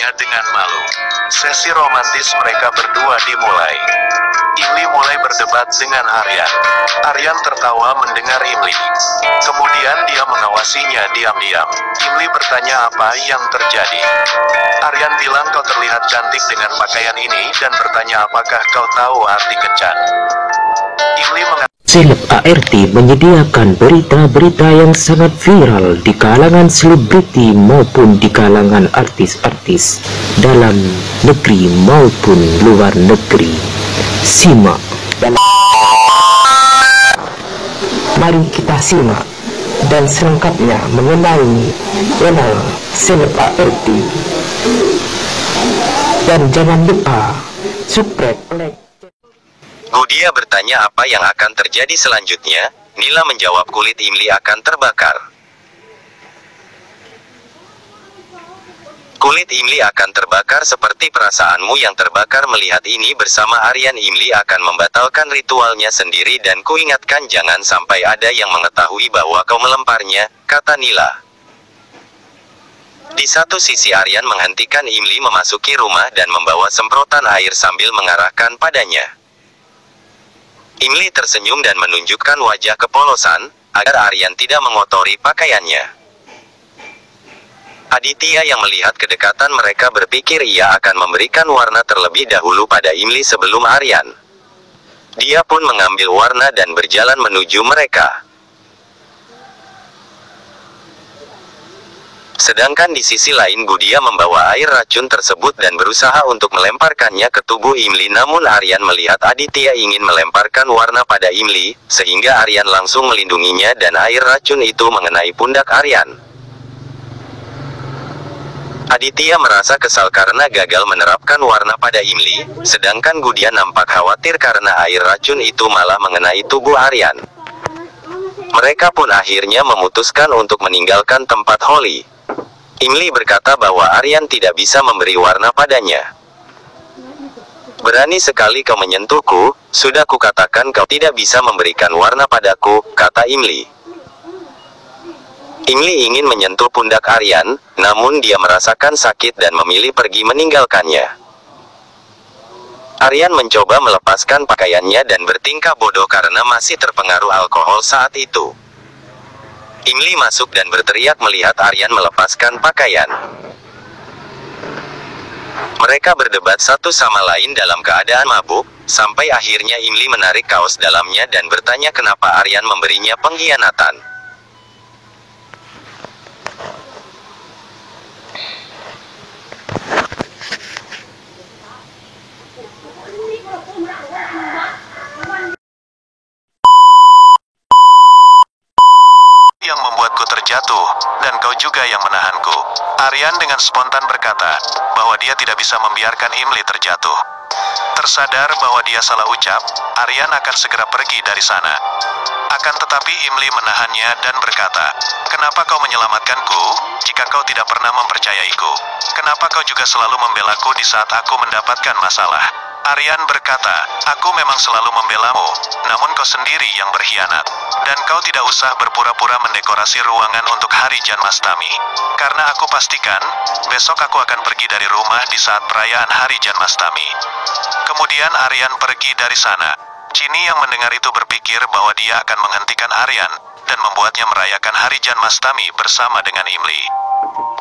bertanya dengan malu. Sesi romantis mereka berdua dimulai. Imli mulai berdebat dengan Aryan. Aryan tertawa mendengar Imli. Kemudian dia mengawasinya diam-diam. Imli bertanya apa yang terjadi. Aryan bilang kau terlihat cantik dengan pakaian ini dan bertanya apakah kau tahu arti kencan. Imli mengatakan Seleb ART menyediakan berita-berita yang sangat viral di kalangan selebriti maupun di kalangan artis-artis dalam negeri maupun luar negeri. Simak dan mari kita simak dan selengkapnya mengenai seleb ART. Dan jangan lupa subscribe, like. Gudia bertanya apa yang akan terjadi selanjutnya. Nila menjawab kulit Imli akan terbakar. Kulit Imli akan terbakar seperti perasaanmu yang terbakar melihat ini bersama Aryan. Imli akan membatalkan ritualnya sendiri dan kuingatkan jangan sampai ada yang mengetahui bahwa kau melemparnya, kata Nila. Di satu sisi Aryan menghentikan Imli memasuki rumah dan membawa semprotan air sambil mengarahkan padanya. Imli tersenyum dan menunjukkan wajah kepolosan, agar Aryan tidak mengotori pakaiannya. Aditya yang melihat kedekatan mereka berpikir ia akan memberikan warna terlebih dahulu pada Imli sebelum Aryan. Dia pun mengambil warna dan berjalan menuju mereka. Sedangkan di sisi lain Gudia membawa air racun tersebut dan berusaha untuk melemparkannya ke tubuh Imli, namun Aryan melihat Aditya ingin melemparkan warna pada Imli, sehingga Aryan langsung melindunginya dan air racun itu mengenai pundak Aryan. Aditya merasa kesal karena gagal menerapkan warna pada Imli, sedangkan Gudia nampak khawatir karena air racun itu malah mengenai tubuh Aryan. Mereka pun akhirnya memutuskan untuk meninggalkan tempat Holly. Imli berkata bahwa Aryan tidak bisa memberi warna padanya. Berani sekali kau menyentuhku, sudah kukatakan kau tidak bisa memberikan warna padaku, kata Imli. Imli ingin menyentuh pundak Aryan, namun dia merasakan sakit dan memilih pergi meninggalkannya. Aryan mencoba melepaskan pakaiannya dan bertingkah bodoh karena masih terpengaruh alkohol saat itu. Imli masuk dan berteriak melihat Aryan melepaskan pakaian. Mereka berdebat satu sama lain dalam keadaan mabuk, sampai akhirnya Imli menarik kaos dalamnya dan bertanya kenapa Aryan memberinya pengkhianatan. yang membuatku terjatuh, dan kau juga yang menahanku. Aryan dengan spontan berkata, bahwa dia tidak bisa membiarkan Imli terjatuh. Tersadar bahwa dia salah ucap, Aryan akan segera pergi dari sana. Akan tetapi Imli menahannya dan berkata, kenapa kau menyelamatkanku, jika kau tidak pernah mempercayaiku? Kenapa kau juga selalu membelaku di saat aku mendapatkan masalah? Aryan berkata, aku memang selalu membelamu, namun kau sendiri yang berkhianat. Dan kau tidak usah berpura-pura mendekorasi ruangan untuk hari Janmastami. Karena aku pastikan, besok aku akan pergi dari rumah di saat perayaan hari Janmastami. Kemudian Aryan pergi dari sana. Chini yang mendengar itu berpikir bahwa dia akan menghentikan Aryan, dan membuatnya merayakan hari Janmastami bersama dengan Imli.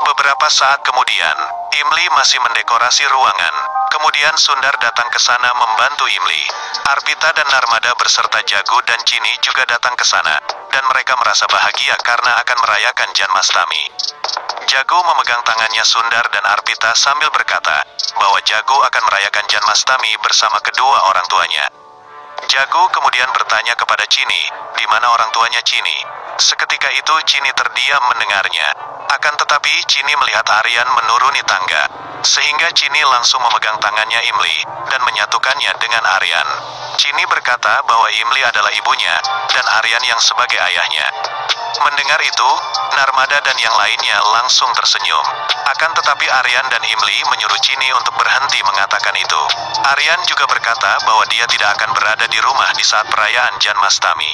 Beberapa saat kemudian, Imli masih mendekorasi ruangan. Kemudian Sundar datang ke sana membantu Imli. Arpita dan Narmada berserta Jago dan Chini juga datang ke sana, dan mereka merasa bahagia karena akan merayakan Janmastami. Jago memegang tangannya Sundar dan Arpita sambil berkata, bahwa Jago akan merayakan Janmastami bersama kedua orang tuanya. Jago kemudian bertanya kepada Chini, di mana orang tuanya Chini. Seketika itu Chini terdiam mendengarnya. Akan tetapi Chini melihat Aryan menuruni tangga, sehingga Chini langsung memegang tangannya Imli, dan menyatukannya dengan Aryan. Chini berkata bahwa Imli adalah ibunya, dan Aryan yang sebagai ayahnya. Mendengar itu, Narmada dan yang lainnya langsung tersenyum. Akan tetapi Aryan dan Imli menyuruh Chini untuk berhenti mengatakan itu. Aryan juga berkata bahwa dia tidak akan berada di rumah di saat perayaan Janmastami.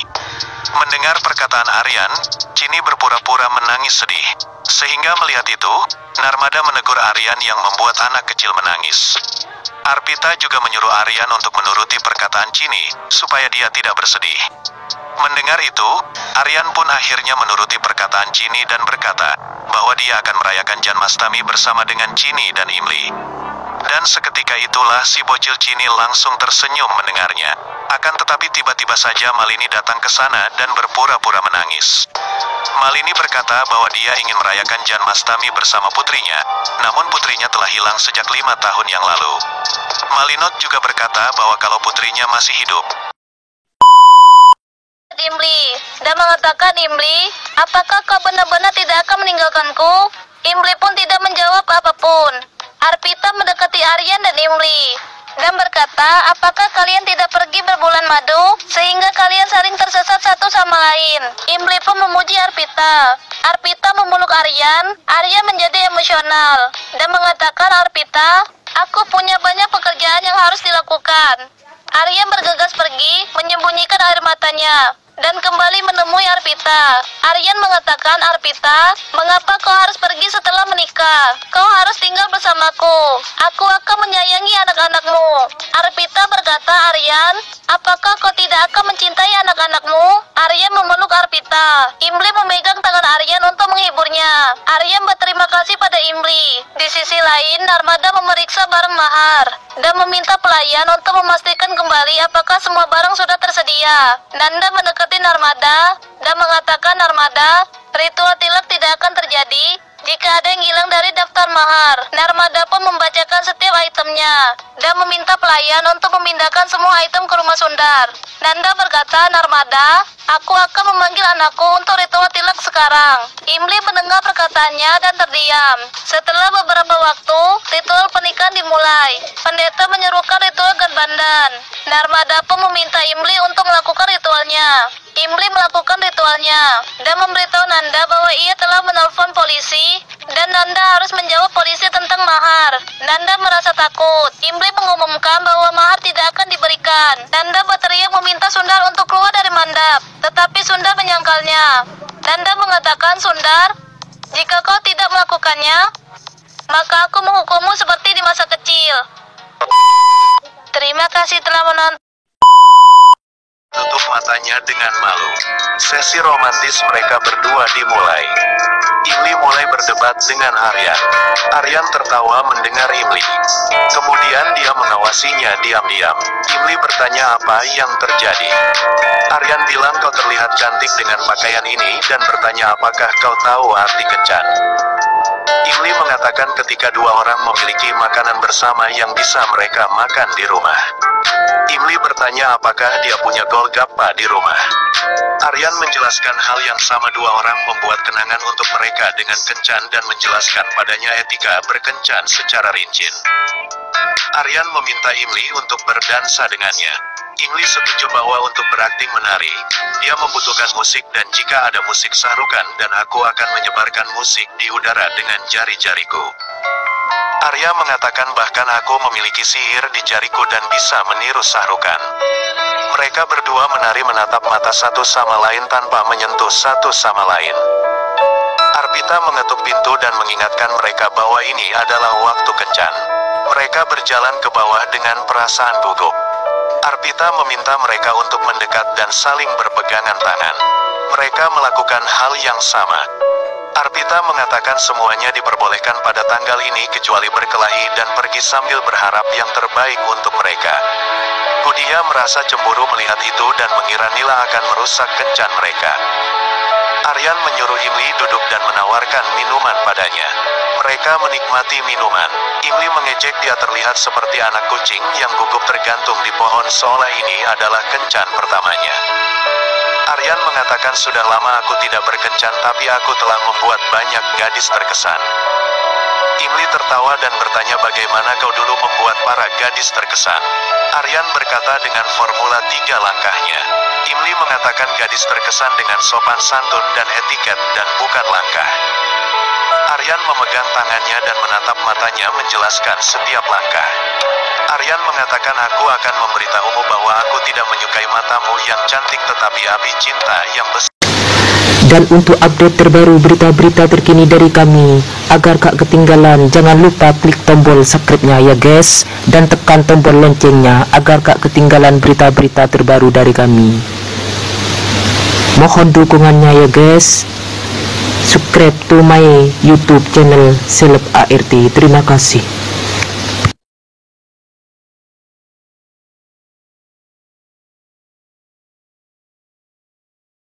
Mendengar perkataan Aryan, Chini berpura-pura menangis sedih. Sehingga melihat itu, Narmada menegur Aryan yang membuat anak kecil menangis. Arpita juga menyuruh Aryan untuk menuruti perkataan Chini, supaya dia tidak bersedih. Mendengar itu, Aryan pun akhirnya menuruti perkataan Chini dan berkata bahwa dia akan merayakan Janmastami bersama dengan Chini dan Imli. Dan seketika itulah si bocil Chini langsung tersenyum mendengarnya. Akan tetapi tiba-tiba saja Malini datang ke sana dan berpura-pura menangis. Malini berkata bahwa dia ingin merayakan Janmastami bersama putrinya, namun putrinya telah hilang sejak 5 tahun yang lalu. Malinot juga berkata bahwa kalau putrinya masih hidup, Imli, dan mengatakan, Imli, apakah kau benar-benar tidak akan meninggalkanku? Imli pun tidak menjawab apapun. Arpita mendekati Aryan dan Imli, dan berkata, apakah kalian tidak pergi berbulan madu, sehingga kalian saling tersesat satu sama lain? Imli pun memuji Arpita. Arpita memeluk Aryan. Aryan menjadi emosional, dan mengatakan, Arpita, aku punya banyak pekerjaan yang harus dilakukan. Aryan bergegas pergi, menyembunyikan air matanya, dan kembali menemui Arpita. Aryan mengatakan, Arpita, mengapa kau harus pergi setelah menikah? Kau harus tinggal bersamaku. Aku akan menyayangi anak-anakmu. Arpita berkata, Aryan, apakah kau tidak akan mencintai anak-anakmu? Aryan memeluk Arpita. Imli memegang tangan Aryan untuk menghiburnya. Aryan berterima kasih pada Imli. Di sisi lain, Narmada memeriksa barang mahar dan meminta pelayan untuk memastikan kembali apakah semua barang sudah tersedia. Nanda mendekati Narmada dan mengatakan, Narmada, ritual tilak tidak akan terjadi jika ada yang hilang dari daftar mahar. Narmada pun membacakan setiap itemnya dan meminta pelayan untuk memindahkan semua item ke rumah Sundar. Nanda berkata, Narmada, aku akan memanggil anakku untuk ritual tilak sekarang. Imli mendengar perkataannya dan terdiam. Setelah beberapa waktu, ritual pernikahan dimulai. Pendeta menyerukan ritual Ganbandan. Narmada pun meminta Imli untuk melakukan ritualnya. Imli melakukan ritualnya dan memberitahu Nanda bahwa ia telah menelpon polisi dan Nanda harus menjawab polisi tentang mahar. Nanda merasa takut. Imli mengumumkan bahwa mahar tidak akan diberikan. Nanda berteriak meminta Sundar untuk keluar dari mandap, tetapi Sundar menyangkalnya. Nanda mengatakan, Sundar, jika kau tidak melakukannya, maka aku menghukummu seperti di masa kecil. Terima kasih telah menonton. tutup matanya dengan malu. Sesi romantis mereka berdua dimulai. Imli mulai berdebat dengan Aryan. Aryan tertawa mendengar Imli. Kemudian dia mengawasinya diam-diam. Imli bertanya apa yang terjadi. Aryan bilang kau terlihat cantik dengan pakaian ini dan bertanya apakah kau tahu arti kencan. Imli mengatakan ketika dua orang memiliki makanan bersama yang bisa mereka makan di rumah. Imli bertanya apakah dia punya Golgappa di rumah. Aryan menjelaskan hal yang sama, dua orang membuat kenangan untuk mereka dengan kencan dan menjelaskan padanya etika berkencan secara rinci. Aryan meminta Imli untuk berdansa dengannya. Imli setuju bahwa untuk berakting menari, dia membutuhkan musik dan jika ada musik sarukan dan aku akan menyebarkan musik di udara dengan jari-jariku. Arya mengatakan bahkan aku memiliki sihir di jariku dan bisa meniru sarukan. Mereka berdua menari menatap mata satu sama lain tanpa menyentuh satu sama lain. Arpita mengetuk pintu dan mengingatkan mereka bahwa ini adalah waktu kencan. Mereka berjalan ke bawah dengan perasaan gugup. Arpita meminta mereka untuk mendekat dan saling berpegangan tangan. Mereka melakukan hal yang sama. Arpita mengatakan semuanya diperbolehkan pada tanggal ini kecuali berkelahi dan pergi sambil berharap yang terbaik untuk mereka. Budia merasa cemburu melihat itu dan mengira Nila akan merusak kencan mereka. Aryan menyuruh Imli duduk dan menawarkan minuman padanya. Mereka menikmati minuman. Imli mengejek dia terlihat seperti anak kucing yang gugup tergantung di pohon seolah ini adalah kencan pertamanya. Aryan mengatakan sudah lama aku tidak berkencan tapi aku telah membuat banyak gadis terkesan. Imli tertawa dan bertanya bagaimana kau dulu membuat para gadis terkesan. Aryan berkata dengan formula 3 langkahnya. Imli mengatakan gadis terkesan dengan sopan santun dan etiket dan bukan langkah. Aryan memegang tangannya dan menatap matanya menjelaskan setiap langkah. Aryan mengatakan aku akan memberitahumu bahwa aku tidak menyukai matamu yang cantik tetapi api cinta yang besar. Dan untuk update terbaru berita-berita terkini dari kami, agar gak ketinggalan, jangan lupa klik tombol subscribe-nya ya guys, dan tekan tombol loncengnya agar gak ketinggalan berita-berita terbaru dari kami. Mohon dukungannya ya guys. Subscribe to my YouTube channel Seleb ART. Terima kasih.